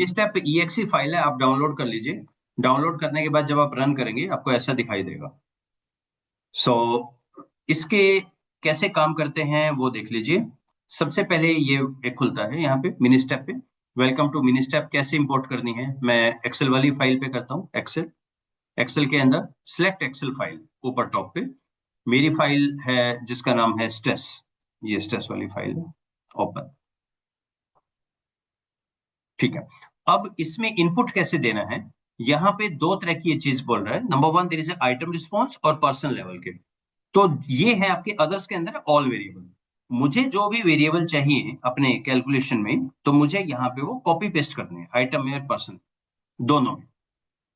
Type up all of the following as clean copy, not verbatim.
Step exe file है, आप download कर लीजिए। डाउनलोड करने के बाद जब आप रन करेंगे आपको ऐसा दिखाई देगा। सो इसके कैसे काम करते हैं वो देख लीजिए। सबसे पहले ये एक खुलता है यहाँ पे मिनी स्टेप पे। Welcome to mini step. कैसे इंपोर्ट करनी है, मैं एक्सेल वाली फाइल पे करता हूँ। एक्सेल, एक्सेल के अंदर सिलेक्ट एक्सेल फाइल, ऊपर टॉप पे मेरी फाइल है जिसका नाम है स्ट्रेस। ये स्ट्रेस वाली फाइल है, ओपन। ठीक है। अब इसमें इनपुट कैसे देना है, यहाँ पे दो तरह की ये चीज बोल रहा है। Number one, there is item response और पर्सन लेवल के। तो ये है आपके अदर्स के अंदर ऑल वेरिएबल। मुझे जो भी वेरिएबल चाहिए अपने कैलकुलेशन में, तो मुझे यहाँ पे वो कॉपी पेस्ट करने हैं, आइटम में और पर्सन दोनों में।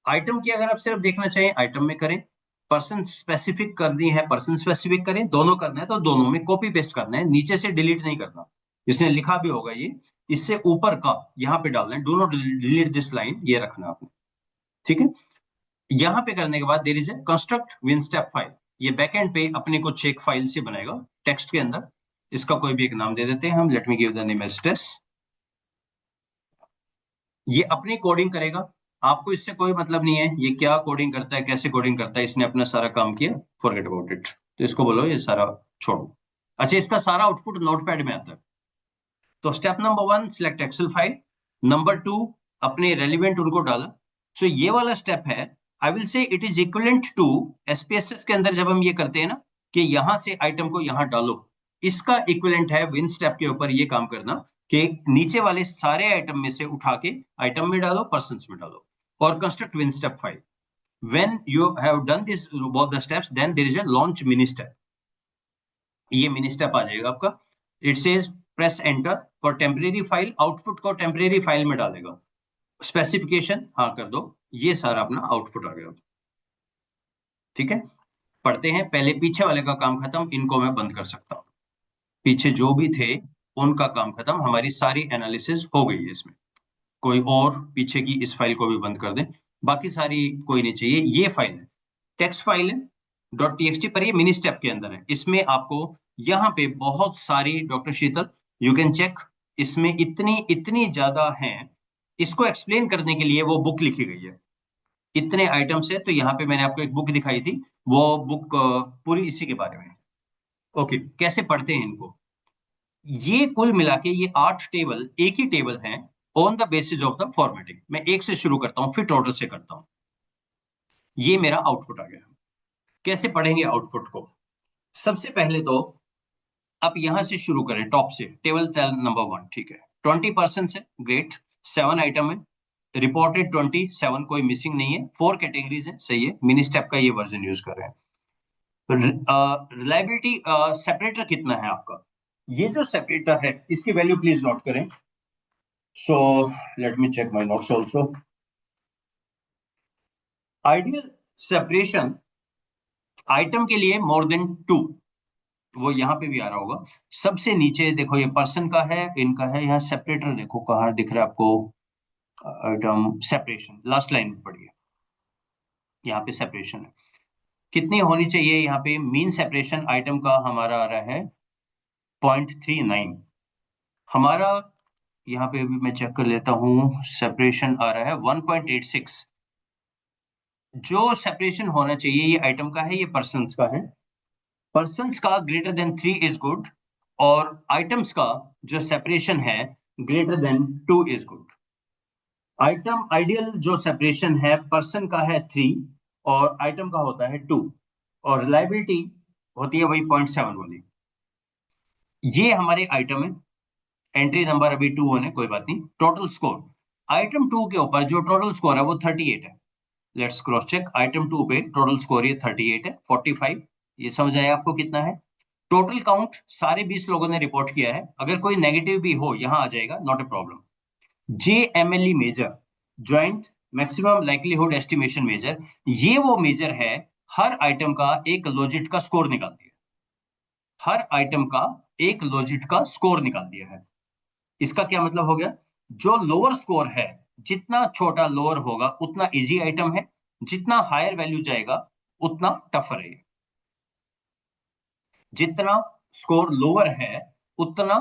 आइटम की अगर आप सिर्फ देखना चाहें आइटम में करें, पर्सन स्पेसिफिक करनी है पर्सन स्पेसिफिक करें, दोनों करना है तो दोनों में कॉपी पेस्ट करना है, नीचे से डिलीट नहीं करना। इसने लिखा भी होगा ये, इससे ऊपर का यहाँ पे डालना है, do not delete this line, ये रखना आपने। ठीक है। यहाँ पे करने के बाद there is a construct winstep file. ये बैकएंड पे अपने कुछ एक फाइल से बनाएगा टेक्स्ट के अंदर। इसका कोई भी एक नाम दे देते हैं हम, let me give the name as stress. ये अपनी कोडिंग करेगा, आपको इससे कोई मतलब नहीं है ये क्या कोडिंग करता है कैसे कोडिंग करता है, इसने अपना सारा काम किया, फॉरगेट अबाउट इट। तो इसको बोलो ये सारा छोड़ो। अच्छा, इसका सारा आउटपुट नोटपैड में आता है। तो step number one, select Excel file. Number two, अपने रेलिवेंट उनको डाला। सो ये वाला स्टेप है, I will say it is equivalent to SPSS के अंदर जब हम ये करते हैं ना कि यहां से आइटम को यहां डालो, इसका इक्विवेलेंट है विन स्टेप के ऊपर ये काम करना कि नीचे वाले सारे आइटम में से उठा के आइटम में डालो, पर्सन में डालो। और construct win step file. when you have done this both the steps, then there is a launch mini step। ये मिनी स्टेप आ जाएगा आपका। It says press enter for temporary file, output को temporary file में डालेगा। Specification हाँ कर दो, ये सारा अपना आउटपुट आ गया। ठीक है, पढ़ते हैं। पहले पीछे वाले का काम खत्म, इनको मैं बंद कर सकता हूँ। पीछे जो भी थे उनका काम खत्म, हमारी सारी एनालिसिस हो गई है इसमें। कोई और पीछे की इस फाइल को भी बंद कर दें, बाकी सारी कोई नहीं चाहिए। ये फाइल है, टेक्स्ट फाइल है डॉट टीएक्सटी, पर ये मिनी स्टेप के अंदर है। इसमें आपको यहाँ पे बहुत सारी, doctor Sheetal you can check, इसमें इतनी इतनी ज्यादा हैं। इसको एक्सप्लेन करने के लिए वो बुक लिखी गई है, इतने आइटम्स है। तो यहाँ पे मैंने आपको एक बुक दिखाई थी, वो बुक पूरी इसी के बारे में है। ओके, कैसे पढ़ते हैं इनको। ये कुल मिला के ये 8 टेबल एक ही टेबल हैं on the basis of the formatting. मैं एक से शुरू करता हूँ फिर टोटल से करता हूँ। ये मेरा आउटपुट आ गया। कैसे पढ़ेंगे आउटपुट को, सबसे पहले तो आप यहां से शुरू करें टॉप से, टेबल नंबर वन। ठीक है, 20% है, ग्रेट। 7 आइटम है, रिपोर्टेड 27, कोई मिसिंग नहीं है। 4 कैटेगरीज है, सही है। मिनी स्टेप का ये वर्जन यूज कर रहे हैं। रिलायबिलिटी सेपरेटर कितना है आपका, ये जो सेपरेटर है इसकी वैल्यू प्लीज नोट करें। So let me check my notes also. Ideal separation item के लिए मोर देन 2, वो यहाँ पे भी आ रहा होगा। सबसे नीचे देखो ये पर्सन का है, इनका है। यहाँ सेपरेटर देखो कहाँ दिख रहा है आपको, आइटम सेपरेशन लास्ट लाइन में पढ़िए, यहाँ पे सेपरेशन है कितनी होनी चाहिए। यहाँ पे मीन सेपरेशन आइटम का हमारा आ रहा है 0.39 हमारा। यहाँ पे भी मैं चेक कर लेता हूँ, सेपरेशन आ रहा है 1.86। जो सेपरेशन होना चाहिए ये आइटम का है, ये पर्सन का है। पर्सन्स का ग्रेटर देन 3 इज गुड, और आइटम्स का जो सेपरेशन है greater than 2 is good. Item ideal जो सेपरेशन है पर्सन का है 3 और आइटम का होता है 2, और रिलायबिलिटी होती है वही 0.7 वाली। ये हमारे आइटम है, एंट्री नंबर अभी 2 होने, कोई बात नहीं। टोटल स्कोर आइटम 2 के ऊपर जो टोटल स्कोर है वो 38 है। लेट्स क्रॉस चेक, आइटम 2 पे टोटल स्कोर ये 38 है, 45। ये समझ आया आपको कितना है। टोटल काउंट सारे 20 लोगों ने रिपोर्ट किया है, अगर कोई नेगेटिव भी हो यहां आ जाएगा, not a problem. JMLE measure, joint maximum likelihood estimation measure, ये वो मेजर है हर आइटम का एक लॉजिट का स्कोर निकालती है। हर आइटम का एक लॉजिट का स्कोर निकाल दिया है। इसका क्या मतलब हो गया, जो लोअर स्कोर है, जितना छोटा लोअर होगा उतना इजी आइटम है, जितना हायर वैल्यू जाएगा उतना टफर है। जितना स्कोर लोअर है उतना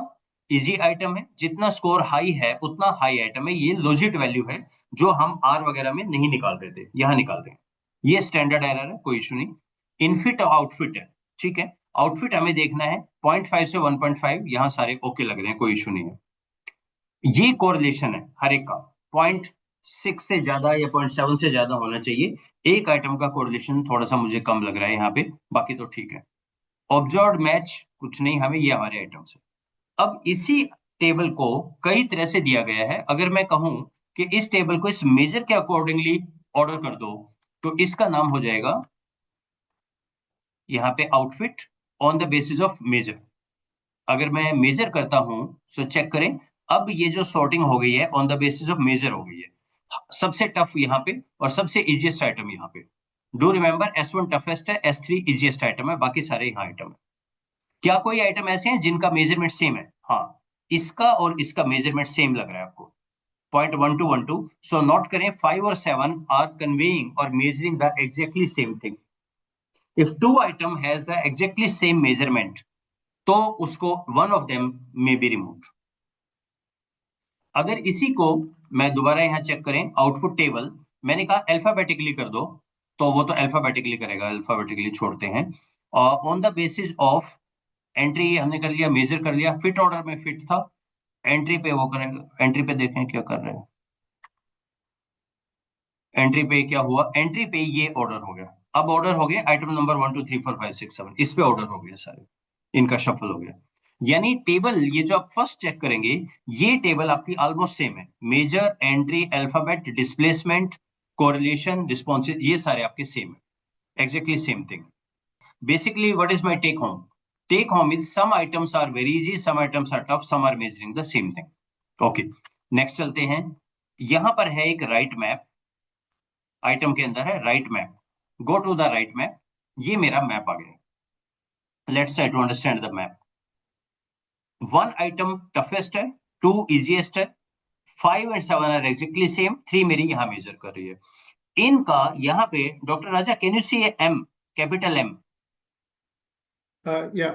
इजी आइटम है, जितना स्कोर हाई है उतना हाई आइटम है। ये लॉजिट वैल्यू है जो हम आर वगैरह में नहीं निकाल रहे थे, यहाँ निकाल रहे हैं। ये स्टैंडर्ड एरर है, कोई इशू नहीं। इनफिट आउटफिट है, ठीक है। आउटफिट हमें देखना है 0.5 से 1.5, यहाँ सारे ओके लग रहे हैं, कोई इशू नहीं है। ये कोरिलेशन है हर एक का, 0.6 से ज्यादा या 0.7 से ज्यादा होना चाहिए। एक आइटम का कोरिलेशन थोड़ा सा मुझे कम लग रहा है यहाँ पे, बाकी तो ठीक है। ऑब्जर्व्ड मैच कुछ नहीं हमें, ये हमारे आइटम्स है। अब इसी टेबल को कई तरह से दिया गया है। अगर मैं कहूं कि इस टेबल को इस मेजर के अकॉर्डिंगली ऑर्डर कर दो, तो इसका नाम हो जाएगा यहाँ पे outfit on the basis of measure. अगर मैं मेजर करता हूं तो चेक करें, अब ये जो सॉर्टिंग हो गई है on the basis of measure हो गई है। सबसे टफ यहाँ पे और सबसे इजिएस्ट आइटम यहाँ पे। डू रिमेंबर S1 टफेस्ट है, S3 इजिएस्ट आइटम है, बाकी सारे यहाँ आइटम है। क्या कोई आइटम ऐसे हैं जिनका मेजरमेंट सेम है? हाँ, इसका और इसका मेजरमेंट सेम लग रहा है आपको, 0.1212। सो नोट करें 5 और 7 आर कन्वेइंग और measuring the exactly same thing. If two item has the exactly same measurement, तो उसको one of them may be removed. अगर इसी को मैं दोबारा यहां चेक करें, आउटपुट टेबल मैंने कहा अल्फाबेटिकली कर दो, तो वो तो अल्फाबेटिकली करेगा, अल्फाबेटिकली छोड़ते हैं। On the basis of entry हमने कर लिया, मेजर कर लिया, फिट ऑर्डर में फिट था, एंट्री पे वो करें, एंट्री पे देखें क्या कर रहे हैं। एंट्री पे क्या हुआ, एंट्री पे ये ऑर्डर हो गया। अब ऑर्डर हो गया आइटम नंबर 1 2 3 4 5 6 7, इस पे ऑर्डर हो गया सारे, इनका शफल हो गया। यानी टेबल ये जो आप फर्स्ट चेक करेंगे, ये टेबल आपकी ऑलमोस्ट सेम है। Measure, entry, alphabet, displacement, correlation, responses, ये सारे आपके सेम है, exactly same thing. Basically what is my take home? Take home is some items are very easy, some items are tough, some are measuring the same thing. Okay, next चलते हैं। यहां पर है एक राइट मैप, आइटम के अंदर है right map. Go to the right map, ये मेरा मैप आ गया। Let's try to understand the map. One item toughest है, टू इजीएस्ट है, 5 एंड 7 आर एग्जैक्टली सेम, 3 मेरी यहां मेजर कर रही है। इनका यहाँ पे doctor Raja, can you see M, capital M? या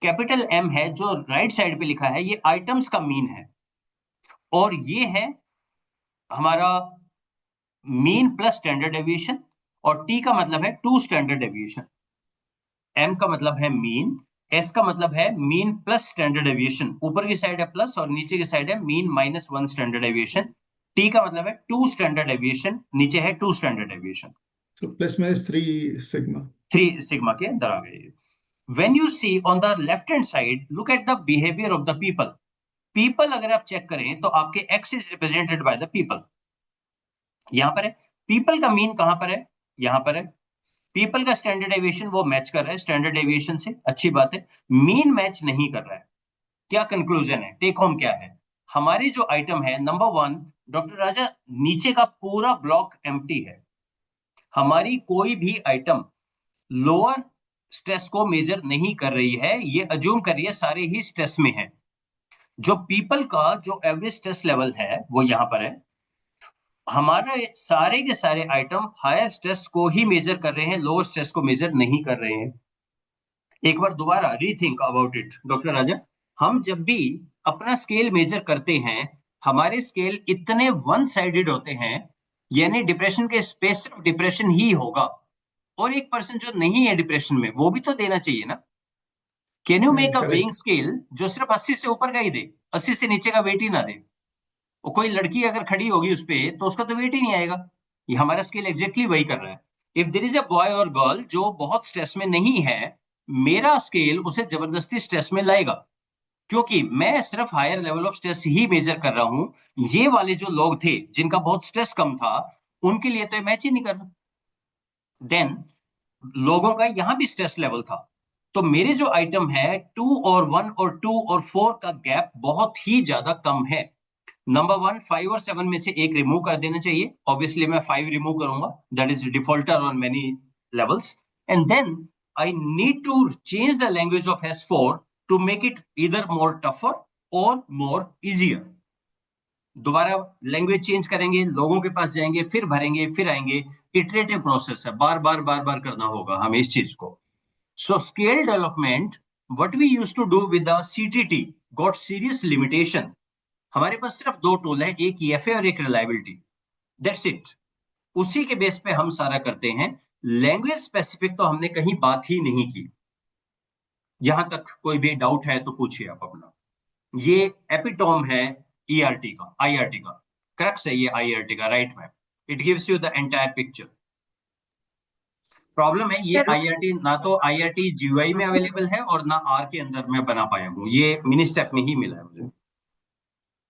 कैपिटल एम है जो राइट साइड पे लिखा है, ये आइटम्स का मीन है, और ये है हमारा मीन प्लस स्टैंडर्ड डेविएशन, और टी का मतलब है टू स्टैंडर्ड डेविएशन। एम का मतलब है मीन, एस का मतलब है मीन प्लस स्टैंडर्ड डेविएशन, ऊपर की साइड है प्लस और नीचे की साइड है mean minus 1 standard deviation. T का मतलब है टू स्टैंडर्ड डेविएशन, नीचे है टू स्टैंडर्ड डेविएशन। तो प्लस माइनस 3 सिग्मा। 3 सिग्मा के अंदर आ गए। When you see on the left hand side, look at the behavior of the people. People अगर आप चेक करें तो आपके X is represented by the people, यहां पर है। People का मीन कहां पर है? यहां पर है। People का स्टैंडर्ड डेविएशन वो मैच कर रहा है स्टैंडर्ड डेविएशन से, अच्छी बात है। मीन मैच नहीं कर रहा है। क्या कंक्लूजन है, टेक होम क्या है? हमारी जो आइटम है नंबर 1, डॉक्टर राजा, नीचे का पूरा ब्लॉक एम्प्टी है। हमारी कोई भी आइटम लोअर स्ट्रेस को मेजर नहीं कर रही है, ये अज्यूम कर रही है सारे ही स्ट्रेस में है। जो पीपल का जो एवरेज स्ट्रेस लेवल है वो यहां पर है। हमारा सारे के सारे आइटम हायर स्ट्रेस को ही मेजर कर रहे हैं, लोअर स्ट्रेस को मेजर नहीं कर रहे हैं। एक बार दोबारा रीथिंक अबाउट इट डॉक्टर राजा। हम जब भी अपना स्केल मेजर करते हैं, हमारे स्केल इतने वन साइडेड होते हैं, यानी डिप्रेशन के स्पेस सिर्फ डिप्रेशन ही होगा, और एक पर्सन जो नहीं है डिप्रेशन में वो भी तो देना चाहिए ना। Can you make a weighing correct. Scale जो सिर्फ 80 से ऊपर का ही दे, 80 से नीचे का वेट ही ना दे? और कोई लड़की अगर खड़ी होगी उस पे तो उसका तो वेट ही नहीं आएगा। ये हमारा स्केल एग्जैक्टली वही कर रहा है। If there is a boy और गर्ल जो बहुत स्ट्रेस में नहीं है, मेरा स्केल उसे जबरदस्ती स्ट्रेस में लाएगा, क्योंकि मैं सिर्फ हायर लेवल ऑफ स्ट्रेस ही मेजर कर रहा हूं। ये वाले जो लोग थे जिनका बहुत स्ट्रेस कम था, उनके लिए तो मैच ही नहीं करना। देन लोगों का यहां भी स्ट्रेस लेवल था, तो मेरे जो आइटम है 2 और 1 और 2 और 4 का गैप बहुत ही ज्यादा कम है। नंबर 1, 5 और 7 में से एक रिमूव कर देना चाहिए, ऑब्वियसली मैं 5 रिमूव करूंगा, that is defaulter on many levels. And then I need to change the language of S4 to make it इधर मोर टफर और मोर इजियर। दोबारा लैंग्वेज चेंज करेंगे, लोगों के पास जाएंगे, फिर भरेंगे, फिर आएंगे। इटरेटिव प्रोसेस है, बार बार बार बार करना होगा हमें इस चीज को। So scale development, what we used to do with the CTT, got serious limitation. हमारे पास सिर्फ दो टूल है, एक ईएफए और एक रिलायबिलिटी, दैट्स इट। उसी के बेस पे हम सारा करते हैं। लैंग्वेज स्पेसिफिक तो हमने कहीं बात ही नहीं की। यहां तक कोई भी डाउट है तो पूछिए आप अपना। ये एपिटोम है ईआरटी का, आईआरटी का क्रक्स है ये, आईआरटी का right map. It gives you the entire picture. Problem है ये सर आईआरटी ना तो आईआरटी जीयूआई में अवेलेबल है और ना आर के अंदर मैं बना पाया हूँ, ये मिनी स्टेप में ही मिला है मुझे।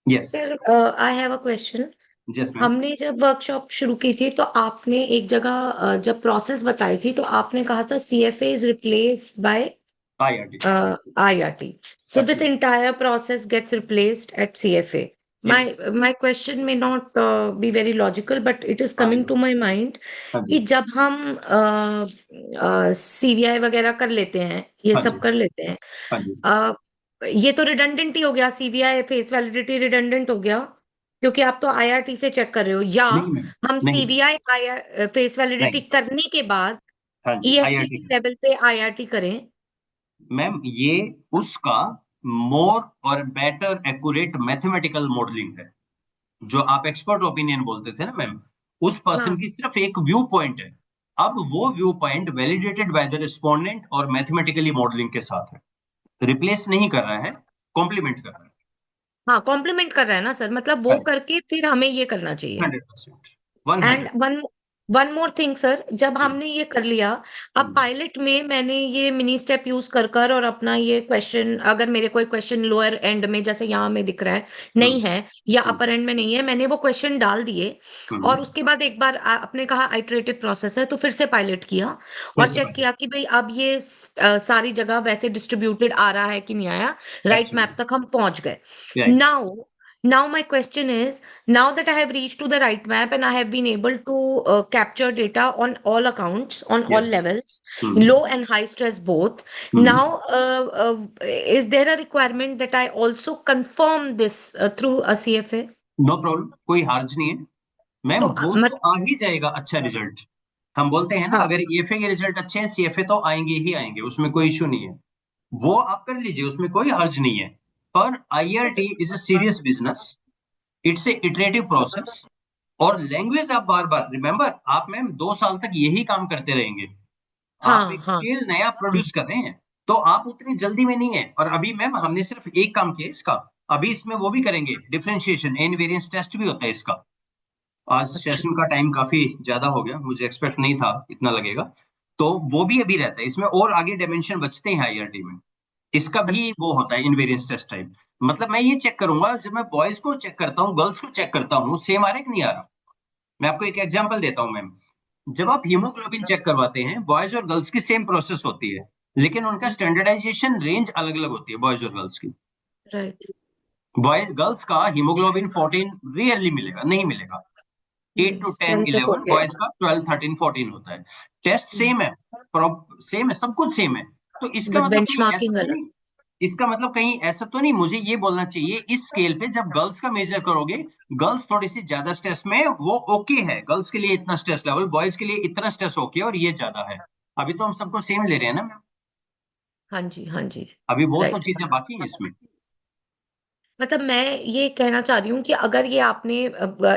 Yes. Sir I have a question. Yes ma'am. हमने जब वर्कशॉप शुरू की थी तो आपने एक जगह जब प्रोसेस बताई थी तो आपने कहा था CFA is replaced by IRT. IRT. So this absolutely. entire process gets replaced at CFA. My yes. my question may not be very logical, but it is हाँ coming जी। to my mind हाँ कि जी। जब हम CVI वगैरह कर लेते हैं, ये हाँ सब जी। कर लेते हैं, हाँ जी। अ, ये तो रिडंडेंट ही हो गया, CVI फेस वैलिडिटी रिडंडेंट हो गया, क्योंकि आप तो IRT से चेक कर रहे हो, या नहीं मैम। हम नहीं CVI फेस वैलिडिटी नहीं। करने के बाद हाँ जी, EFT आईआरटी। लेवल पे IRT करें? मैम ये उसका मोर और बेटर एक्यूरेट मैथमेटिकल मॉडलिंग है, जो आप एक्सपर्ट ओपिनियन बोलते थे ना मैम, उस पर्सन हाँ की सिर्फ एक व्यू पॉइंट है। अब वो view point validated by the respondent और मैथमेटिकली मॉडलिंग के साथ है। रिप्लेस नहीं कर रहा है, कॉम्प्लीमेंट कर रहा है। हाँ, कॉम्प्लीमेंट कर रहा है ना सर, मतलब वो करेक्ट। करके फिर हमें ये करना चाहिए। 100%। One and hundred one one more thing sir, जब हमने ये कर लिया, अब पायलट में मैंने ये मिनी स्टेप यूज कर कर और अपना ये क्वेश्चन, अगर मेरे कोई क्वेश्चन लोअर एंड में जैसे यहाँ में दिख रहा है नहीं है, या अपर एंड में नहीं है, मैंने वो क्वेश्चन डाल दिए, और उसके बाद एक बार आपने कहा आइटरेटिव प्रोसेस है, तो फिर से पायलट किया और चेक किया कि भाई अब ये सारी जगह वैसे डिस्ट्रीब्यूटेड आ रहा है कि नहीं आया, राइट मैप तक हम पहुंच गए। Right. Now my question is, now that I have reached to the right map and I have been able to capture data on all accounts, on all yes. levels, low and high stress both, now is there a requirement that I also confirm this through a CFA? No problem, कोई हार्ज नहीं है ma'am, तो वो तो मत आ ही जाएगा अच्छा रिजल्ट। हम बोलते हैं ना, हाँ, अगर ईएफए के रिजल्ट अच्छे हैं, सीएफए तो आएंगे ही आएंगे, उसमें कोई इशू नहीं है। वो आप कर लीजिए, उसमें कोई हर्ज नहीं है। पर IRT is a serious business, it's a iterative process. और लैंग्वेज आप बार बार रिमेंबर, आप मैम 2 साल तक यही काम करते रहेंगे। आप हाँ, एक हाँ, स्केल नया प्रोड्यूस कर रहे हैं, तो आप उतनी जल्दी में नहीं है। और अभी मैम हमने सिर्फ एक काम किया इसका, अभी इसमें वो भी करेंगे, डिफरेंशिएशन एंड वेरिएंस टेस्ट भी होता है इसका। आज अच्छा, सेशन का टाइम काफी ज्यादा हो गया, मुझे एक्सपेक्ट नहीं था इतना लगेगा। तो वो भी अभी रहता है इसमें, और आगे डायमेंशन बचते हैं आईआरटी में। इसका भी अच्छा, वो होता है इनवेरियंस टेस्ट टाइप। मतलब मैं ये चेक करूंगा, जब मैं बॉयज को चेक करता हूँ, गर्ल्स को चेक करता हूँ, सेम आ रहा है कि नहीं आ रहा। मैं आपको एक एग्जांपल देता हूँ मैम। जब आप हीमोग्लोबिन चेक करवाते हैं, बॉयज और गर्ल्स की सेम प्रोसेस होती है, लेकिन उनका स्टैंडर्डाइजेशन रेंज अलग अलग होती है बॉयज और गर्ल्स की। राइट, बॉयज गर्ल्स का हीमोग्लोबिन 14 रियरली मिलेगा, नहीं मिलेगा। 8 to 10 नहीं तो 11, ओके, बॉयज का 12 13 14 होता है। टेस्ट सेम है, सेम है, सब कुछ सेम है। तो इसका बट मतलब कहीं ऐसा बेंचमार्किंग तो अलग। नहीं, इसका मतलब कहीं ऐसा तो नहीं, मुझे ये बोलना चाहिए इस स्केल पे जब गर्ल्स का मेजर करोगे, गर्ल्स थोड़ी सी ज्यादा स्ट्रेस में, वो ओके है, गर्ल्स के लिए इतना स्ट्रेस लेवल, बॉयज के लिए इतना स्ट्रेस ओके और ये ज्यादा है। अभी तो हम सबको सेम ले रहे हैं ना मैम, हाँ जी, हाँ जी, अभी वो तो राइट। चीजें बाकी हैं इसमें। मतलब मैं ये कहना चाह रही हूँ कि अगर ये आपने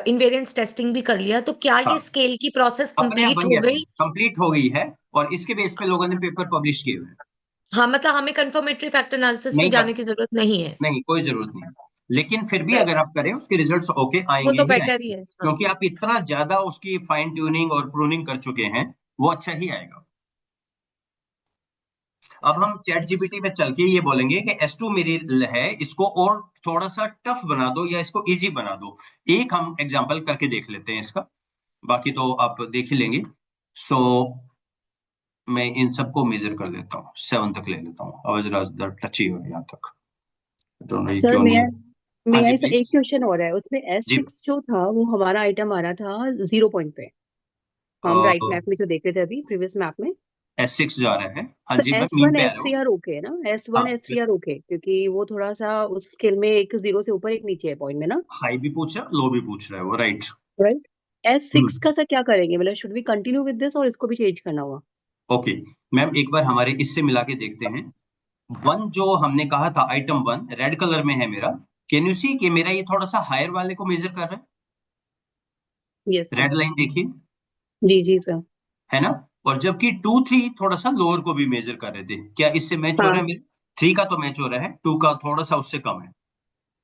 इनवेरियंस टेस्टिंग भी कर लिया, तो क्या ये हाँ, स्केल की प्रोसेस अपने आप कंप्लीट बन हो गया मैम, गई? कंप्लीट हो गई है। और इसके बेस पे लोगों ने पेपर पब्लिश किए हुए हैं। हाँ, मतलब हमें कंफर्मेटरी फैक्टर एनालिसिस में नहीं कर, जाने की जरूरत नहीं है। नहीं कोई जरूरत नहीं, लेकिन फिर भी Right. अगर आप करें, उसके रिजल्ट्स ओके वो आएंगे तो ही बेटर ही आएंगे, है, हाँ। क्योंकि आप इतना ज्यादा उसकी फाइन ट्यूनिंग और प्रूनिंग कर चुके हैं, वो अच्छा ही आएगा। अब हम चैट जीपीटी पे चल के ये बोलेंगे कि S2 मेरी है, इसको और थोड़ा सा टफ बना दो या इसको इजी बना दो। एक हम एग्जांपल करके देख लेते हैं इसका, बाकी तो आप देख ही लेंगे। सो मैं इन सबको मेजर कर देता हूँ, 7 तक ले लेता हूँ, आवाज राज टची हो यहाँ तक, डोंट नो ये सर क्यों मैं नहीं। हाँ मैं जी ऐसा एक प्लीज। क्वेश्चन हो रहा है उसमें एस जी। सिक्स जो था वो हमारा आइटम आ रहा था 0 पॉइंट पे। हम राइट मैप में जो देख रहे थे अभी प्रीवियस मैप में, S6 जा रहा है, हाँ तो जी मैं एस मीन वन पे आ एस रहा थ्री हूँ। आर ओके है ना? एस वन हाँ, एस थ्री आर ओके, क्योंकि वो थोड़ा सा उस स्केल में एक जीरो से ऊपर एक नीचे है पॉइंट में ना, हाई भी पूछ रहा है, लो भी पूछ रहा है वो, राइट। राइट? एस सिक्स हम्म। का सर क्या करेंगे, मतलब should we continue with this और इसको भी चेंज करना होगा? ओके मैम, एक बार हमारे इससे मिला के देखते हैं। 1 जो हमने कहा था, आइटम 1 रेड कलर में है मेरा, कैन यू सी कि मेरा ये थोड़ा सा हायर वाले को मेजर कर रहा है? Yes sir. रेड लाइन देखिए, जी जी सर। है ना? और जबकि 2 3 थोड़ा सा लोअर को भी मेजर कर रहे थे। क्या इससे मैच हो रहा है हाँ मेरा? 3 का तो मैच हो रहा है, 2 का थोड़ा सा उससे कम है।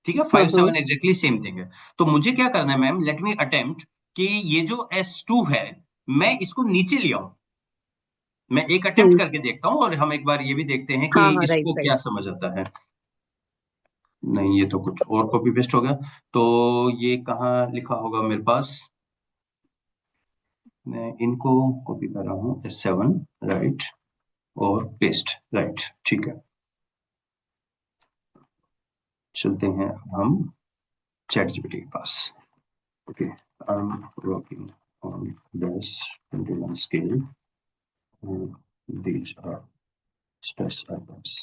ठीक है, हाँ 5 हाँ 7 एग्जैक्टली सेम थिंग है। तो मुझे क्या करना है मैम, लेट मी अटेम्प्ट कि ये जो S2 है, मैं इसको नीचे ले आऊं। मैं एक अटेम्प्ट हम्म। करके देखता हूँ और हम एक बार ये भी देखते हैं कि हाँ हाँ राइट इसको राइट। क्या समझ आता है। नहीं, ये तो कुछ और कॉपी पेस्ट हो गया। तो ये कहाँ लिखा होगा मेरे पास? मैं इनको कॉपी कर रहा हूँ, S7 राइट, और पेस्ट राइट। ठीक है, चलते हैं हम चैट जीपीटी के पास। Okay, I am working on this 21 scale. These are stress items.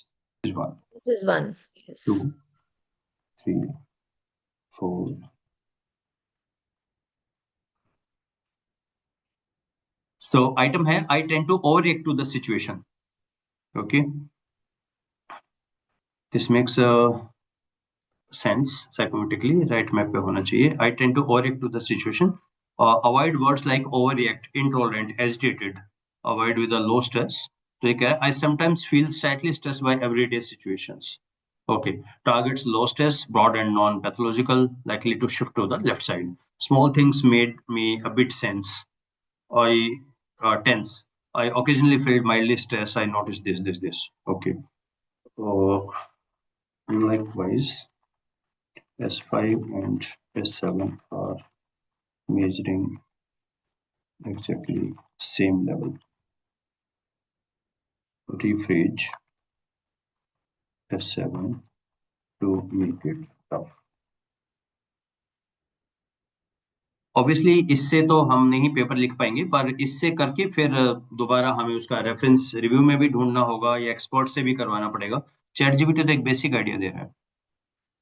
This is 1, This is one. 2, Yes. 3, 4. So item है, I tend to overreact to the situation. Okay, this makes sense psychometrically, right map पे होना चाहिए. I tend to overreact to the situation. Avoid words like overreact, intolerant, agitated. Avoid with a low stress. तो ये क्या है? I sometimes feel slightly stressed by everyday situations. Okay, targets low stress, broad and non-pathological, likely to shift to the left side. Small things made me a bit tense. I occasionally felt mildly stressed. I noticed this. Okay. Likewise, S5 and S7 are measuring exactly same level. Rephrase S7 to make it tough. Obviously इससे तो हम नहीं paper लिख पाएंगे, पर इससे करके फिर दोबारा हमें उसका रेफरेंस रिव्यू में भी ढूंढना होगा या एक्सपर्ट से भी करवाना पड़ेगा। चैट जीपीटी तो एक बेसिक आइडिया दे रहा है।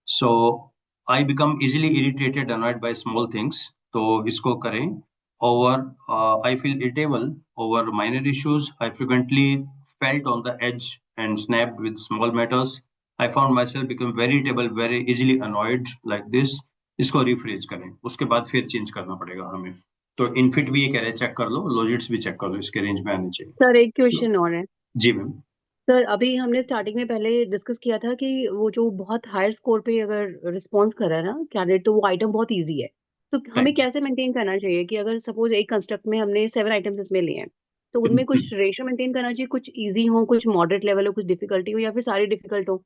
So I become easily irritated annoyed by small things, तो इसको करें। Over I feel irritable over minor issues. I frequently felt on the edge and snapped with small matters. I found myself become very irritable, very easily annoyed like this. इसको rephrase करें, उसके बाद फिर change करना पड़ेगा हमें। तो इनफिट भी ये कह रहे हैं चेक कर लो, लॉजिट्स भी चेक कर लो, इसके रेंज में आने चाहिए। सर एक So, क्वेश्चन और है। जी मैम। सर अभी हमने स्टार्टिंग में पहले डिस्कस किया था कि वो जो बहुत हायर स्कोर पे अगर रिस्पॉन्स कर रहा है ना कैंडिडेट, तो वो आइटम बहुत इजी है। तो हमें राइट। कैसे मेंटेन करना चाहिए कि अगर सपोज एक कंस्ट्रक्ट में हमने 7 आइटम्स इसमें लिए हैं, तो उनमें कुछ रेशियो मेंटेन करना चाहिए, कुछ इजी हो, कुछ मॉडरेट लेवल हो, कुछ डिफिकल्टी हो, या फिर सारी डिफिकल्ट हो,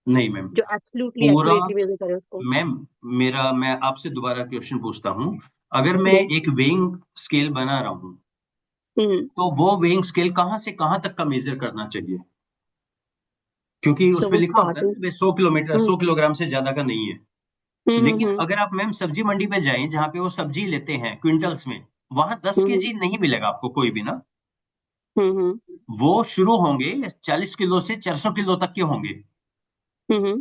नहीं मैम, जो एब्सोल्युटली पूरा एक्यूरेटली मेजर करे उसको। मैम, मैं आपसे दोबारा क्वेश्चन पूछता हूँ। अगर मैं यस। एक वेइंग स्केल बना रहा हूँ, हम्म। तो वो वेइंग स्केल कहाँ से कहाँ तक का मेजर करना चाहिए? क्योंकि सो उस पे वो लिखा होता है स्टार्टिंग। ना 100 किलोमीटर, हम्म 100 किलोग्राम से ज्यादा का नहीं है। लेकिन हम्म। अगर आप मैम सब्जी मंडी पे जाएं, जहाँ पे वो सब्जी लेते हैं क्विंटल्स में, वहां 10 हम्म केजी नहीं मिलेगा आपको कोई भी ना। हम्म। वो शुरू होंगे 40 किलो से 400 किलो तक के होंगे। हम्म।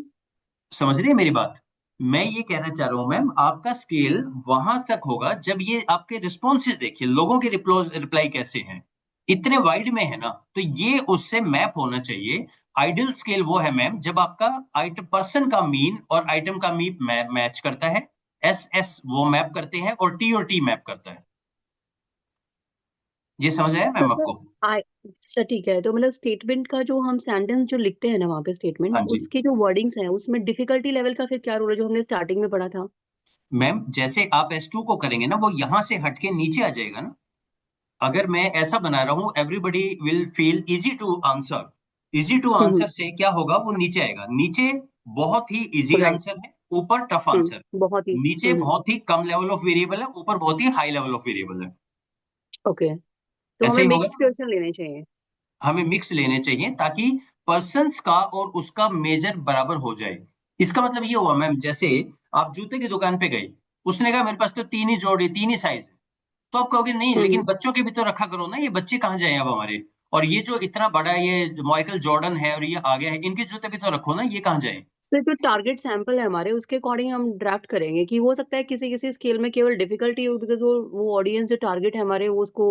समझ रही है मेरी बात? मैं ये कहना चाह रहा हूं मैम, आपका स्केल वहां तक होगा जब ये आपके रिस्पॉन्सेज देखिए, लोगों के रिप्लाई कैसे हैं, इतने वाइड में है ना, तो ये उससे मैप होना चाहिए। आइडियल स्केल वो है मैम जब आपका आइटम पर्सन का मीन और आइटम का मीन मैच करता है, एस एस वो मैप करते हैं और टी मैप करता है। ये समझ आया तो मैम सर आपको? आई सर ठीक है, तो मतलब स्टेटमेंट का जो हम सेंटेंस जो लिखते हैं ना वहाँ पे स्टेटमेंट, हाँ जी उसके जो वर्डिंग्स हैं उसमें डिफिकल्टी लेवल का फिर क्या रोल है, जो हमने स्टार्टिंग में पढ़ा था। मैम, जैसे आप S2 को करेंगे ना, वो यहां से हटके नीचे आ जाएगा ना। अगर मैं ऐसा बना रहा हूं, everybody will feel easy to answer, easy to hmm. Answer से क्या होगा, वो नीचे आएगा। नीचे बहुत ही इजी राइट। आंसर है, ऊपर टफ आंसर। बहुत ही। नीचे बहुत ही कम लेवल ऑफ वेरिएबल है, ऊपर बहुत ही हाई लेवल ऑफ वेरिएबल है। ओके। तो ऐसे हमें ही होगा मिक्स ना? क्वेश्चन लेने चाहिए। हमें मिक्स लेने चाहिए ताकि पर्सन्स का और उसका मेजर बराबर हो जाए। इसका मतलब ये हुआ मैम, जैसे आप जूते की दुकान पे गए, उसने कहा मेरे पास तो 3 ही जोड़ी, 3 ही साइज है। तो आप कहोगे नहीं, लेकिन हम्म। बच्चों के भी तो रखा करो ना, ये बच्चे कहाँ जाए अब हमारे। और ये जो इतना बड़ा ये माइकल जॉर्डन है और ये आ गया है, इनके जूते भी तो रखो ना, ये कहाँ जाए। सर जो टारगेट सैंपल है हमारे, उसके अकॉर्डिंग हम ड्राफ्ट करेंगे कि हो सकता है किसी किसी स्केल में केवल डिफिकल्टी हो, बिकॉज वो ऑडियंस जो टारगेट है हमारे वो उसको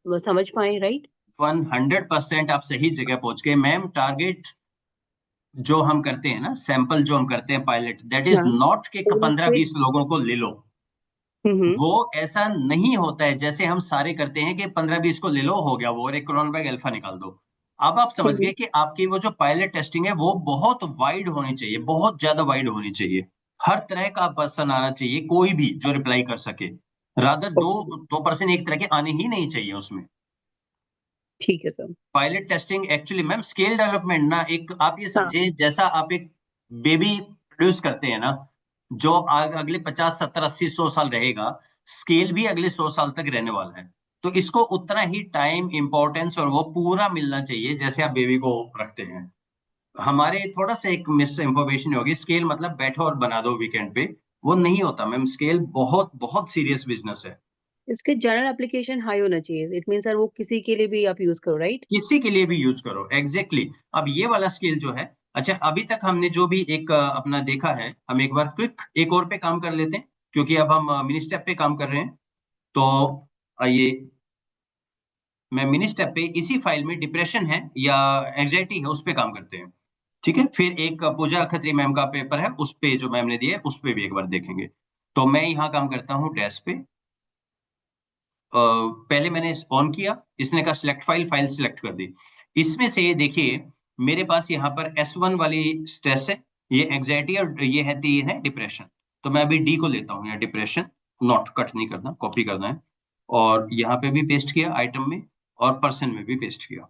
समझ पाए, राइट। 100% आप सही जगह पहुंच गए मैम। टारगेट जो हम करते हैं ना, सैंपल जो हम करते हैं पायलट, दैट इज हाँ नॉट के तो 15-20 लोगों को ले लो। हम्म वो ऐसा नहीं होता है जैसे हम सारे करते हैं कि 15-20 को ले लो, हो गया वो, और एक क्रोनबैग अल्फा निकाल दो। अब आप समझ हम्म गए कि आपकी वो जो पायलट टेस्टिंग है वो बहुत वाइड होनी चाहिए, बहुत ज्यादा वाइड होनी चाहिए। हर तरह का पर्सन आना चाहिए, कोई भी जो रिप्लाई कर सके। रादर दो ओके 2% एक तरह के आने ही नहीं चाहिए उसमें। ठीक है sir pilot testing actually ma'am scale development ना, एक आप ये हाँ समझे जैसा आप एक बेबी प्रोड्यूस करते हैं ना, जो अगले 50 70 80 100 साल रहेगा, स्केल भी अगले 100 साल तक रहने वाला है। तो इसको उतना ही टाइम, इंपॉर्टेंस और वो पूरा मिलना चाहिए जैसे आप बेबी को रखते हैं। हमारे थोड़ा सा एक मिस इंफॉर्मेशन होगी, स्केल मतलब बैठो और बना दो वीकेंड पे, वो नहीं होता मैम। स्केल बहुत बहुत सीरियस बिजनेस है। इसके जनरल एप्लीकेशन हाई होना चाहिए, इट मीन सर वो किसी के लिए भी आप यूज करो राइट। किसी के लिए भी यूज करो, एग्जैक्टली exactly। अब ये वाला स्केल जो है, अच्छा अभी तक हमने जो भी एक अपना देखा है, हम एक बार क्विक एक और पे काम कर लेते हैं, क्योंकि अब हम मिनी स्टेप पे काम कर रहे हैं। तो आइए, मैं मिनी स्टेप पे इसी फाइल में डिप्रेशन है या एंजाइटी है उस पे काम करते हैं। ठीक है, फिर एक पूजा खत्री मैम का पेपर है, उस पे जो मैम ने दिया है उस पे भी एक बार देखेंगे। तो मैं यहाँ काम करता हूँ डैश पे। पहले मैंने ऑन किया, इसने कहा सिलेक्ट फाइल, फाइल सिलेक्ट कर दी। इसमें से देखिए मेरे पास यहाँ पर S1 वाली स्ट्रेस है, ये एंग्जाइटी, और ये है डिप्रेशन। तो मैं अभी डी को लेता हूँ, यहाँ डिप्रेशन, नॉट कट नहीं करना, कॉपी करना है। और यहाँ पे भी पेस्ट किया आइटम में, और पर्सन में भी पेस्ट किया।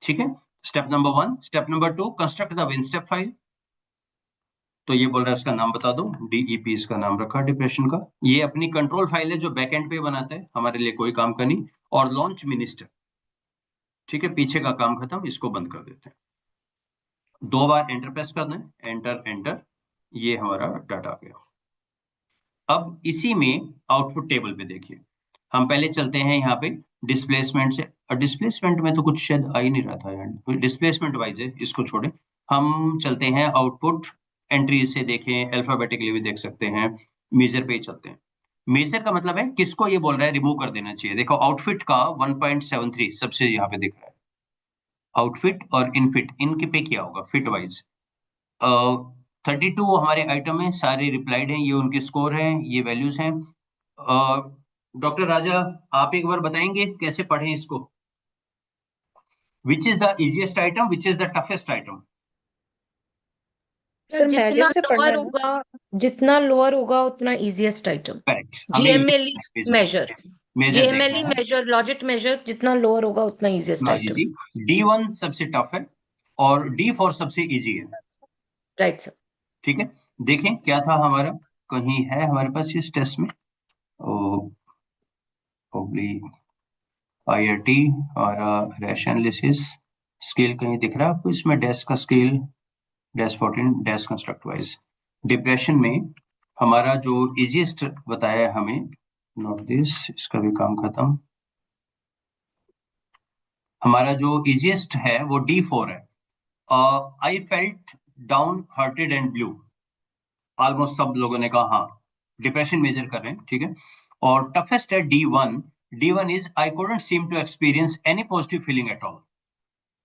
ठीक है, step number 1। Step number 2, construct the win step file. तो ये बोल रहा है उसका नाम बता दो, DEP इसका नाम रखा डिप्रेशन का। ये अपनी कंट्रोल फाइल है जो बैकएंड पे बनाता है, हमारे लिए कोई काम का नहीं। और लॉन्च मिनिस्टर। ठीक है, पीछे का काम खत्म, इसको बंद कर देते हैं। 2 बार एंटर प्रेस करना है, एंटर एंटर, ये हमारा डाटा आ गया। अब इसी में आउटपुट टेबल पे देखिए, हम पहले चलते हैं यहाँ पे डिस्प्लेसमेंट से। और डिस्प्लेसमेंट में तो कुछ शायद आ ही नहीं रहा था यार, डिस्प्लेसमेंट वाइज है, इसको छोड़े। हम चलते हैं आउटपुट एंट्री से, देखें अल्फाबेटिकली भी देख सकते हैं। मेजर पे ही चलते हैं। मेजर का मतलब है किसको ये बोल रहा है रिमूव कर देना चाहिए। देखो आउटफिट का 1.73 सबसे यहाँ पे दिख रहा है। आउटफिट और इनफिट, इनके पे क्या होगा फिट वाइज। 32 हमारे आइटम है, सारे रिप्लाइड हैं, ये उनके स्कोर हैं, ये वैल्यूज हैं। डॉक्टर राजा, आप एक बार बताएंगे कैसे पढ़ें इसको। Which is the easiest item, which is the toughest item. Sir sir measure से पढ़ना लोअर है ना। होगा, जितना लोअर होगा उतना इजीएस्ट आइटम। करेक्ट, हमें ये जीएमएलई मेजर, मेजर देखना जीएमएलई है। मेजर, लॉजिट मेजर, जितना लोअर होगा उतना इजीएस्ट हाँ जी आइटम। जी, D1 सबसे टफ है और D4 सबसे इजी है। Right sir. ठीक है, देखें क्या था हमारा, कहीं है हमारे पास इस टेस्ट में, IRT और रैश एनालिसिस स्केल कहीं दिख रहा है आपको इसमें, डैश का scale, dash 14, dash construct wise. Depression में हमारा जो इजीएस्ट बताया है हमें, नोट दिस, इसका भी काम खत्म। हमारा जो इजीएस्ट है वो D4 है। I felt down hearted and blue, almost सब लोगों ने कहा हाँ, डिप्रेशन मेजर कर रहे हैं। ठीक है, और टफेस्ट है D1। D1 is I couldn't seem to experience any positive feeling at all.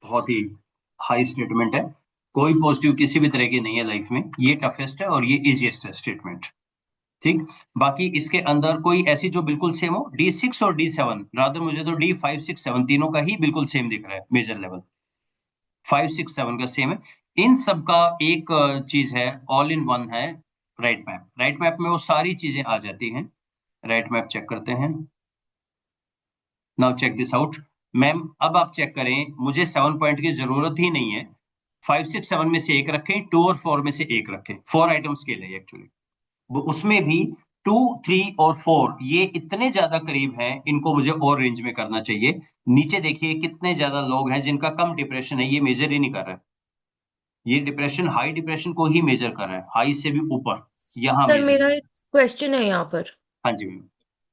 बहुत ही हाई स्टेटमेंट है, कोई पॉजिटिव किसी भी तरह की नहीं है लाइफ में, ये टफेस्ट है और ये इजीएस्ट है स्टेटमेंट। ठीक, बाकी इसके अंदर कोई ऐसी जो बिल्कुल सेम हो, D6 और D7, रादर मुझे तो D5 6 7 तीनों का ही बिल्कुल सेम दिख रहा है मेजर लेवल, 5 6 7 का सेम है। इन सब का एक चीज है, ऑल इन वन है, राइट मैप। राइट मैप में वो सारी चीजें आ जाती हैं। राइट मैप चेक करते हैं। Now check this out. Ma'am अब आप चेक करें, मुझे 7 पॉइंट की जरूरत ही नहीं है। 5 6 7 में से एक रखें, 2 और 4 में से एक रखें। 4 आइटम स्केल है एक्चुअली, वो उसमें भी 2 3 और 4 ये इतने ज्यादा करीब हैं, इनको मुझे और रेंज में करना चाहिए। नीचे देखिए कितने ज्यादा लोग हैं जिनका कम डिप्रेशन है, ये मेजर ही नहीं कर रहा है। ये डिप्रेशन हाई डिप्रेशन को ही मेजर कर रहा है, हाई से भी ऊपर यहाँ सर मेजर। मेरा एक क्वेश्चन है यहाँ पर। हाँ जी मैम।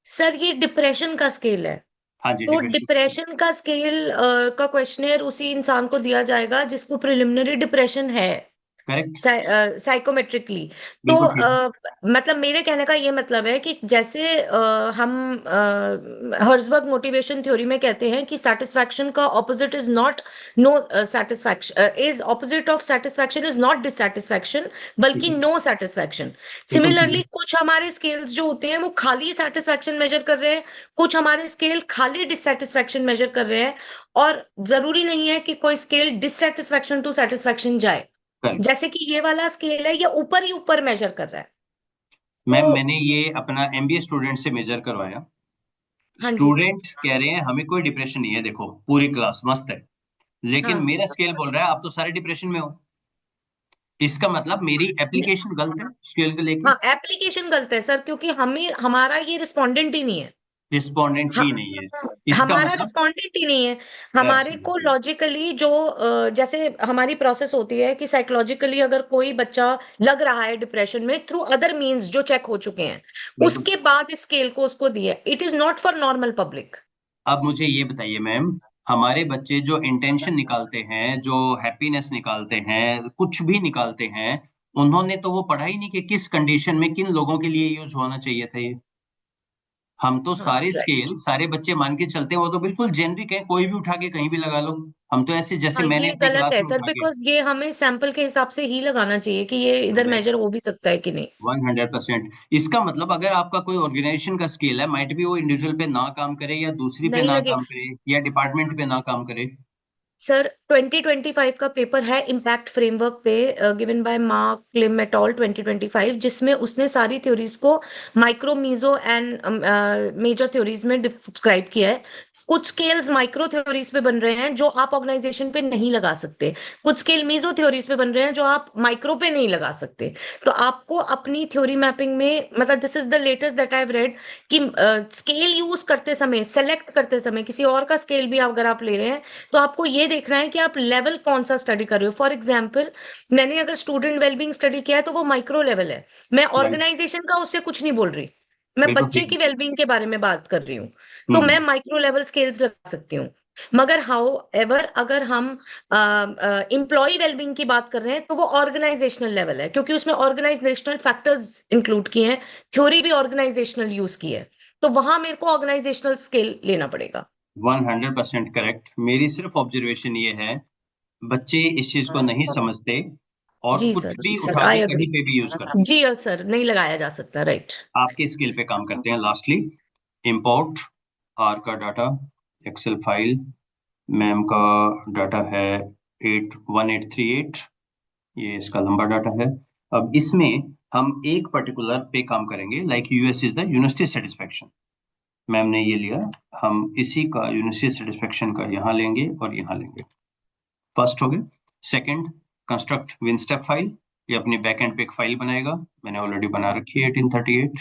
सर ये डिप्रेशन का स्केल है, हाँ जी, तो डिप्रेशन। डिप्रेशन का स्केल का क्वेश्चनेयर उसी इंसान को दिया जाएगा जिसको प्रिलिमिनरी डिप्रेशन है। करेक्ट, साइकोमेट्रिकली। तो बिल्कुल ठीक। मतलब मेरे कहने का ये मतलब है कि जैसे हम हर्जबर्ग मोटिवेशन थ्योरी में कहते हैं कि सेटिस्फैक्शन का opposite is not know satisfaction, is opposite of satisfaction is not dissatisfaction बल्कि नो सेटिस्फैक्शन। बिल्कुल ठीक सिमिलरली है। कुछ हमारे स्केल्स जो होते हैं वो खाली सेटिस्फैक्शन मेजर कर रहे हैं, कुछ हमारे स्केल खाली डिससेटिस्फैक्शन मेजर कर रहे हैं, और जरूरी नहीं है कि कोई स्केल डिससेटिस्फैक्शन टू सेटिस्फैक्शन जाए। करेक्ट। जैसे कि ये वाला स्केल है, ये ऊपर ही ऊपर मेजर कर रहा है। मैम तो मैंने ये अपना एमबीए स्टूडेंट से मेजर करवाया। हाँ जी। स्टूडेंट कह रहे हैं हमें कोई डिप्रेशन नहीं है, देखो पूरी क्लास मस्त है, लेकिन हाँ मेरा स्केल बोल रहा है आप तो सारे डिप्रेशन में हो। इसका मतलब मेरी एप्लीकेशन गलत है स्केल को लेके। हाँ, एप्लीकेशन गलत है सर, क्योंकि हमें हमारा ये रिस्पोंडेंट ही नहीं है। रिस्पोंडेंट हाँ, ही नहीं है, इसका हमारा मतलब। रिस्पोंडेंट ही नहीं है। हमारे को एब्सोल्युटली। लॉजिकली जो जैसे हमारी प्रोसेस होती है कि साइकोलॉजिकली अगर कोई बच्चा लग रहा है डिप्रेशन में थ्रू अदर मींस जो चेक हो चुके हैं, बिल्कुल। उसके बाद स्केल को उसको दिया। It is not for normal public. अब मुझे ये बताइए मैम, हमारे बच्चे जो इंटेंशन निकालते हैं, जो हैप्पीनेस निकालते हैं, कुछ भी निकालते हैं, उन्होंने तो वो पढ़ा ही नहीं कि किस कंडीशन में किन लोगों के लिए यूज होना चाहिए था ये। हम तो हाँ, सारे राइट। स्केल सारे बच्चे मान के चलते हैं, वो तो बिल्कुल जेनरिक है, कोई भी उठा के कहीं भी लगा लो। हम तो ऐसे जैसे हाँ, मैंने ये अपनी गलत क्लास है में सर, उठा के। बिकॉज ये हमें सैंपल के हिसाब से ही लगाना चाहिए कि ये इधर मेजर करेक्ट। हो भी सकता है कि नहीं। 100%। इसका मतलब अगर आपका कोई ऑर्गेनाइजेशन का स्केल है, माइट भी वो इंडिविजुअल पे ना काम करे या दूसरी पे नहीं ना लगे काम करे या डिपार्टमेंट पे ना काम करे। सर। 2025 का पेपर है इम्पैक्ट फ्रेमवर्क पे, given by Mark Klim et al 2025, जिसमें उसने सारी थ्योरीज को micro meso and major theories में डिस्क्राइब किया है। कुछ स्केल्स माइक्रो थ्योरीज पे बन रहे हैं जो आप ऑर्गेनाइजेशन पे नहीं लगा सकते, कुछ स्केल मीजो थ्योरीज पे बन रहे हैं जो आप माइक्रो पे नहीं लगा सकते। तो आपको अपनी थ्योरी मैपिंग में, मतलब this is the latest that I have read, कि स्केल यूज करते समय, सेलेक्ट करते समय किसी और का स्केल भी अगर आप ले रहे हैं, तो आपको ये देखना है कि आप लेवल कौन सा स्टडी कर रहे हो। फॉर एग्जाम्पल, मैंने अगर स्टूडेंट वेलबींग स्टडी किया है तो वो माइक्रो लेवल है, मैं राइट। ऑर्गेनाइजेशन का उससे कुछ नहीं बोल रही, मैं बिल्कुल बच्चे ठीक की है। वेलबींग के बारे में बात कर रही हूँ। तो हम्म। मैं माइक्रो लेवल स्केल्स लगा सकती हूँ। मगर हाउ एवर अगर हम एम्प्लॉय वेलबींग की बात कर रहे हैं तो वो ऑर्गेनाइजेशनल लेवल है, क्योंकि उसमें ऑर्गेनाइजेशनल फैक्टर्स इंक्लूड किए हैं, थ्योरी भी ऑर्गेनाइजेशनल यूज की है, तो वहां मेरे को ऑर्गेनाइजेशनल स्केल लेना पड़ेगा। 100% करेक्ट। मेरी सिर्फ ऑब्जर्वेशन ये है, बच्चे इस चीज को नहीं समझते और जी कुछ सर, जी भी सर, उठा आई के अग्री। कहीं पे भी यूज करते जी सर, नहीं लगाया जा सकता, राइट। हैं। आपके स्किल पे काम करते हैं। लास्टली, इंपोर्ट आर का डाटा, एक्सेल फाइल, मैम का डाटा है 81838, ये इसका लंबा डाटा है। अब इसमें हम एक पर्टिकुलर पे काम करेंगे, like US is the university satisfaction. Ma'am ने ये लिया, हम इसी का यूनिवर्सिटी सेटिस्फेक्शन का यहाँ लेंगे और यहाँ लेंगे। फर्स्ट हो गया। सेकंड, कंस्ट्रक्ट विनस्टेप फाइल, ये अपने बैक एंड पे एक फाइल बनाएगा, मैंने ऑलरेडी बना रखी है 1838।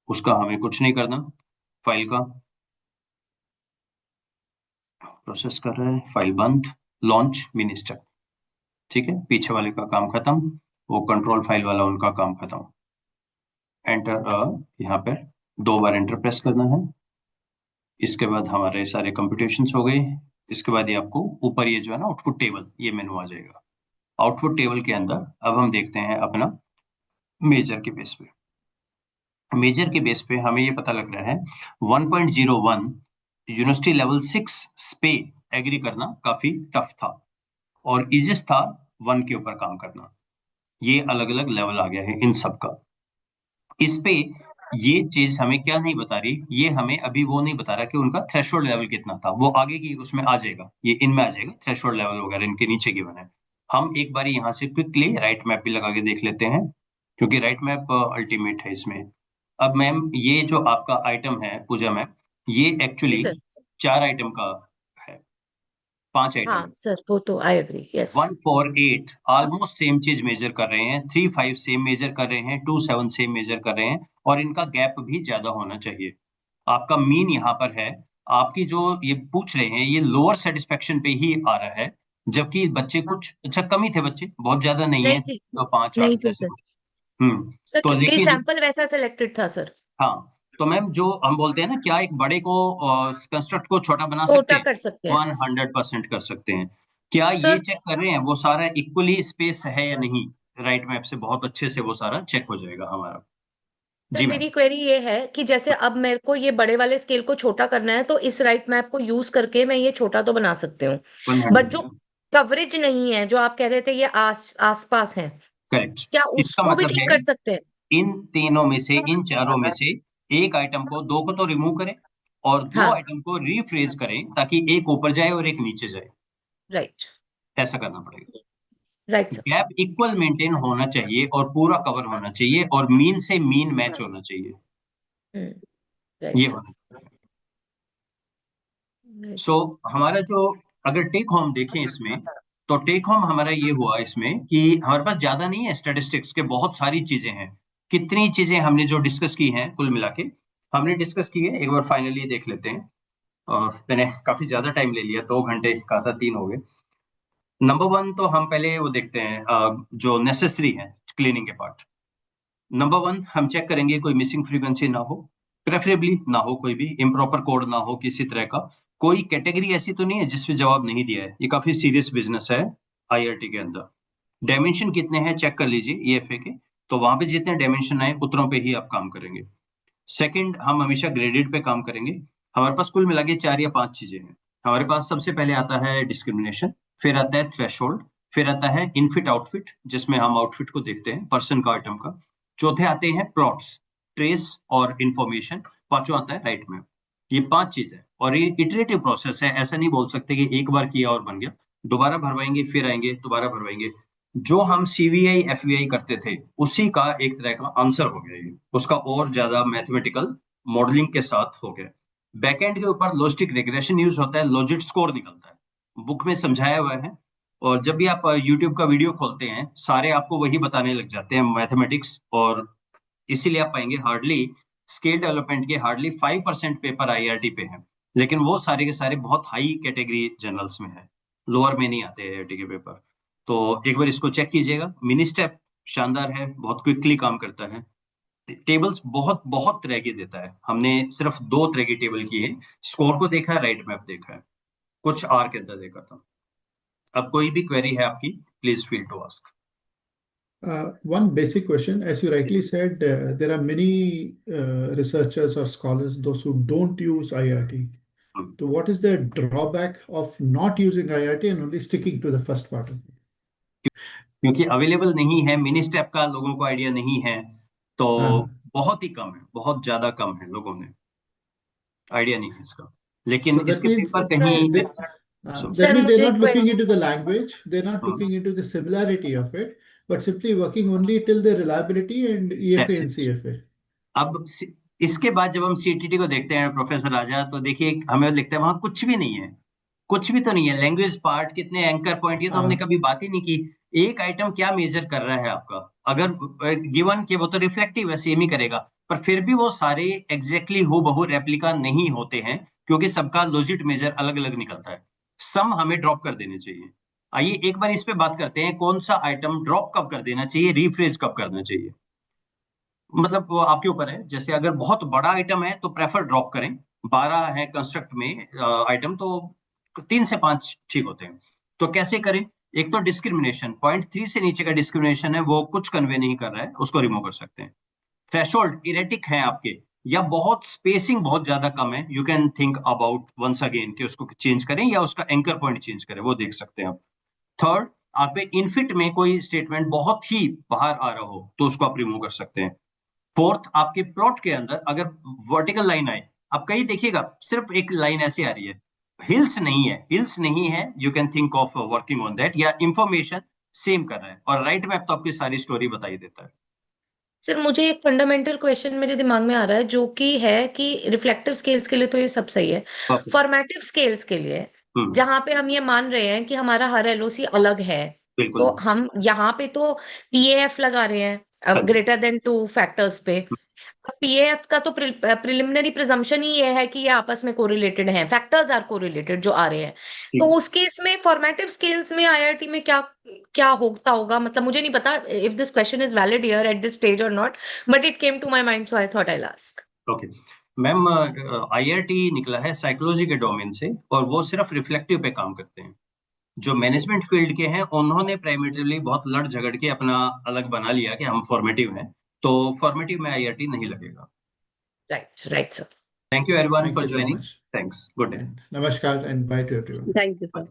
उसका हमें कुछ नहीं करना, फाइल का प्रोसेस कर रहे हैं, फाइल बंद, लॉन्च मिनी स्टेप। ठीक है, पीछे वाले का काम खत्म, वो कंट्रोल फाइल वाला उनका काम खत्म। एंटर, यहाँ पर 2 बार एंटर प्रेस करना है। इसके बाद हमारे सारे कंप्यूटेशंस हो गए। इसके बाद ये आपको ऊपर ये जो है ना आउटपुट टेबल, ये मेनू आ जाएगा। आउटपुट टेबल के अंदर अब हम देखते हैं अपना मेजर के बेस पे। मेजर के बेस पे हमें ये पता लग रहा है 1.01 यूनिवर्सिटी लेवल 6 पे एग्री करना काफी टफ था, और इजिस्ट था 1 के ऊपर काम करना। ये अलग अलग लेवल आ गया है इन सब का। इस पे ये चीज हमें क्या नहीं बता रही, ये हमें अभी वो नहीं बता रहा कि उनका थ्रेशोल्ड लेवल कितना था। वो आगे की उसमें आ जाएगा, ये इनमें आ जाएगा, थ्रेशोल्ड लेवल वगैरह इनके नीचे गिवन है। हम एक बार यहाँ से क्विकली राइट मैप भी लगा के देख लेते हैं, क्योंकि राइट मैप अल्टीमेट है इसमें। अब मैम ये जो आपका आइटम है पूजा मैम, ये जी एक्चुअली सर। 4 आइटम का है, 5 आइटम। हाँ सर, वो तो I agree, yes. 148 almost same चीज मेजर कर रहे हैं, 35 सेम मेजर कर रहे हैं, 27 सेम मेजर कर रहे हैं, और इनका गैप भी ज्यादा होना चाहिए। आपका मीन यहाँ पर है, आपकी जो ये पूछ रहे हैं ये लोअर सेटिस्फेक्शन पे ही आ रहा है, जबकि बच्चे कुछ अच्छा कम ही थे, बच्चे बहुत ज्यादा नहीं है, नहीं थी। तो 5 8 नहीं थी ऐसे सर। कुछ। सर, तो क्योंकि लेकिन सैंपल वैसा सिलेक्टेड था सर। हाँ, तो मैम जो हम बोलते हैं ना, क्या एक बड़े को कंस्ट्रक्ट को छोटा बना सकते छोटा हैं? कर सकते हैं। 100% कर सकते हैं। क्या ये सर चेक कर रहे हैं वो सारा इक्वली स्पेस है या नहीं, राइट मैप से बहुत अच्छे से वो सारा चेक हो जाएगा हमारा। सर जी मैम। मेरी क्वेरी ये है कि जैसे अब मेरे को ये बड़े वाले स्केल को छोटा करना है, तो इस राइट मैप को यूज करके मैं ये छोटा तो बना सकती हूँ, बट जो 100%। कवरेज नहीं है, जो आप कह रहे थे ये आस पास है, करेक्ट। क्या इसका उसको भी मतलब ठीक है कर सकते हैं? इन तीनों में से, इन चारों में से एक आइटम को, दो को तो रिमूव करें और दो हाँ। आइटम को रीफ्रेज करें ताकि एक ऊपर जाए और एक नीचे जाए। राइट। ऐसा करना पड़ेगा। Right sir. Gap equal maintain होना चाहिए और पूरा कवर होना चाहिए और मीन से मीन मैच होना चाहिए। ये राइट सर। होना चाहिए। राइट। सो हमारा जो, अगर टेक होम देखें इसमें, तो टेक होम हमारा ये हुआ इसमें कि हमारे पास ज्यादा नहीं है स्टैटिस्टिक्स के, बहुत सारी चीजें हैं। कितनी चीजें हमने जो डिस्कस की हैं कुल मिला के, हमने डिस्कस की है, एक बार फाइनली देख लेते हैं। और मैंने काफी ज्यादा टाइम ले लिया, 2 घंटे कहा था, 3 हो गए। नंबर वन तो हम पहले वो देखते हैं, जो नेसेसरी है क्लीनिंग के पार्ट। नंबर वन हम चेक करेंगे कोई मिसिंग फ्रीक्वेंसी ना हो, प्रेफरेबली ना हो, कोई भी इम्प्रॉपर कोड ना हो किसी तरह का। कोई कैटेगरी ऐसी तो नहीं है जिसमें जवाब नहीं दिया है, ये काफी सीरियस बिजनेस है आईआरटी के अंदर। डायमेंशन कितने हैं चेक कर लीजिए ईएफए के, तो वहां पे जितने डायमेंशन आए उतनों पे ही आप काम करेंगे। सेकंड, हम हमेशा ग्रेडेड पे काम करेंगे। हमारे पास कुल मिला के 4 या 5 चीजें हैं। हमारे पास सबसे पहले आता है डिस्क्रिमिनेशन, फिर आता है थ्रेशोल्ड, फिर आता है इनफिट आउटफिट जिसमें हम आउटफिट को देखते हैं पर्सन का, आइटम का। चौथे आते हैं प्लॉट्स, ट्रेस और इंफॉर्मेशन। पांचों आता है राइट मैप। ये 5 चीज है और ये इटरेटिव प्रोसेस है, ऐसा नहीं बोल सकते कि एक बार किया और बन गया। दोबारा भरवाएंगे, फिर आएंगे, दोबारा भरवाएंगे। जो हम सीवीआई एफवीआई करते थे उसी का एक तरह का आंसर हो गया ये, उसका और ज्यादा मैथमेटिकल मॉडलिंग के साथ हो गया। बैकएंड के ऊपर लॉजिस्टिक रिग्रेशन यूज होता है, लॉजिट स्कोर निकलता है, बुक में समझाया हुआ है। और जब भी आप यूट्यूब का वीडियो खोलते हैं सारे आपको वही बताने लग जाते हैं मैथमेटिक्स, और इसीलिए आप पाएंगे हार्डली स्केल डेवलपमेंट के हार्डली 5% पेपर आईआईटी पे हैं। लेकिन वो सारे के सारे बहुत हाई कैटेगरी जर्नल्स में है, लोअर में नहीं आते आईआईटी के पेपर। तो एक बार इसको चेक कीजिएगा। मिनी स्टेप शानदार है, बहुत क्विकली काम करता है। टेबल्स बहुत बहुत तरह की देता है, हमने सिर्फ 2 तरह की टेबल की है। स्कोर को देखा है, राइट मैप देखा है, कुछ आर के अंदर देखा था। अब कोई भी क्वेरी है आपकी, please feel to ask. One basic question, as you rightly said, there are many researchers or scholars, those who don't use IIT. So, what is the drawback of not using IIT and only sticking to the first part of it? क्योंकि available नहीं है, mini step का लोगों को idea नहीं है, तो Uh, बहुत ही कम है, बहुत ज्यादा कम है, लोगों ने आइडिया नहीं है इसका। लेकिन so that इसके means पेपर सर कहीं that सर means they're मुझे not looking into the language, they're not hmm, looking into the similarity of it, but simply working only till the reliability and EFA that's and it। CFA. अब इसके बाद जब हम CTT को देखते हैं professor राजा, तो देखिए हमें लिखते हैं वहां कुछ भी नहीं है, कुछ भी तो नहीं है। लैंग्वेज पार्ट, कितने एंकर पॉइंट, ये तो हमने Uh, कभी बात ही नहीं की। एक आइटम क्या मेजर कर रहा है आपका, अगर गिवन कि वो तो रिफ्लेक्टिव है, सेम ही करेगा, पर फिर भी वो सारे एग्जैक्टली हूबहू रेप्लिका नहीं होते हैं, क्योंकि सबका लॉजिट मेजर अलग अलग निकलता है। सम हमें ड्रॉप कर देने चाहिए। आइए एक बार इस पे बात करते हैं, कौन सा आइटम ड्रॉप कब कर देना चाहिए, रीफ्रेज कब करना चाहिए। मतलब वो आपके ऊपर है, जैसे अगर बहुत बड़ा आइटम है तो प्रेफर ड्रॉप करें। 12 है कंस्ट्रक्ट में आइटम, तो 3 से 5 ठीक होते हैं। तो कैसे करें? एक तो डिस्क्रिमिनेशन, 0.3 से नीचे का डिस्क्रिमिनेशन है वो कुछ कन्वे नहीं कर रहा है, उसको रिमूव कर सकते हैं। थ्रेशोल्ड इरेटिक है आपके, या बहुत स्पेसिंग बहुत ज्यादा कम है, you can think about once again कि उसको चेंज करें या उसका एंकर पॉइंट चेंज करें, वो देख सकते हैं आप। थर्ड, आप पे इनफिट में कोई स्टेटमेंट बहुत ही बाहर आ रहा हो तो उसको आप रिमूव कर सकते हैं। फोर्थ, आपके प्लॉट के अंदर अगर वर्टिकल लाइन आए, आप कहीं देखिएगा सिर्फ एक लाइन ऐसे आ रही है, हिल्स नहीं है, हिल्स नहीं है, you can think of working on that, या इंफॉर्मेशन सेम कर रहा है, और राइट मैप तो आपकी सारी स्टोरी बताई देता है। सर मुझे एक फंडामेंटल क्वेश्चन मेरे दिमाग में आ रहा है, जो कि है कि रिफ्लेक्टिव स्केल्स के लिए तो ये सब सही है, परफेक्ट। फॉर्मेटिव स्केल्स के लिए हम्म। जहां पे हम ये मान रहे हैं कि हमारा हर एलओसी अलग है, बिल्कुल। तो हम यहाँ पे तो पीएएफ लगा रहे हाँ हैं जी। ग्रेटर देन 2 फैक्टर्स पे। पीएएफ का तो प्रिलिमिनरी प्रिजम्पशन ही ये है कि ये आपस में कोरिलेटेड हैं, फैक्टर्स आर कोरिलेटेड जो आ रहे हैं। तो ठीक। उस केस में फॉर्मेटिव स्केल्स में आईआईटी में क्या क्या होता होगा, मतलब मुझे नहीं पता if this question is valid here at this stage or not, but it came to my mind so I thought I ask. Okay ma'am, IIT निकला है साइकोलॉजी के डोमेन से, और वो सिर्फ रिफ्लेक्टिव पे काम करते हैं। जो मैनेजमेंट फील्ड के हैं उन्होंने प्राइमेटिवली बहुत लड़ झगड़ के अपना अलग बना लिया कि हम फॉर्मेटिव हैं, तो फॉर्मेटिव में IIT नहीं लगेगा। Right sir. Thank you everyone Thank for you so joining. much. Thanks. Good day. And namaskar and bye to everyone. Thank you, sir.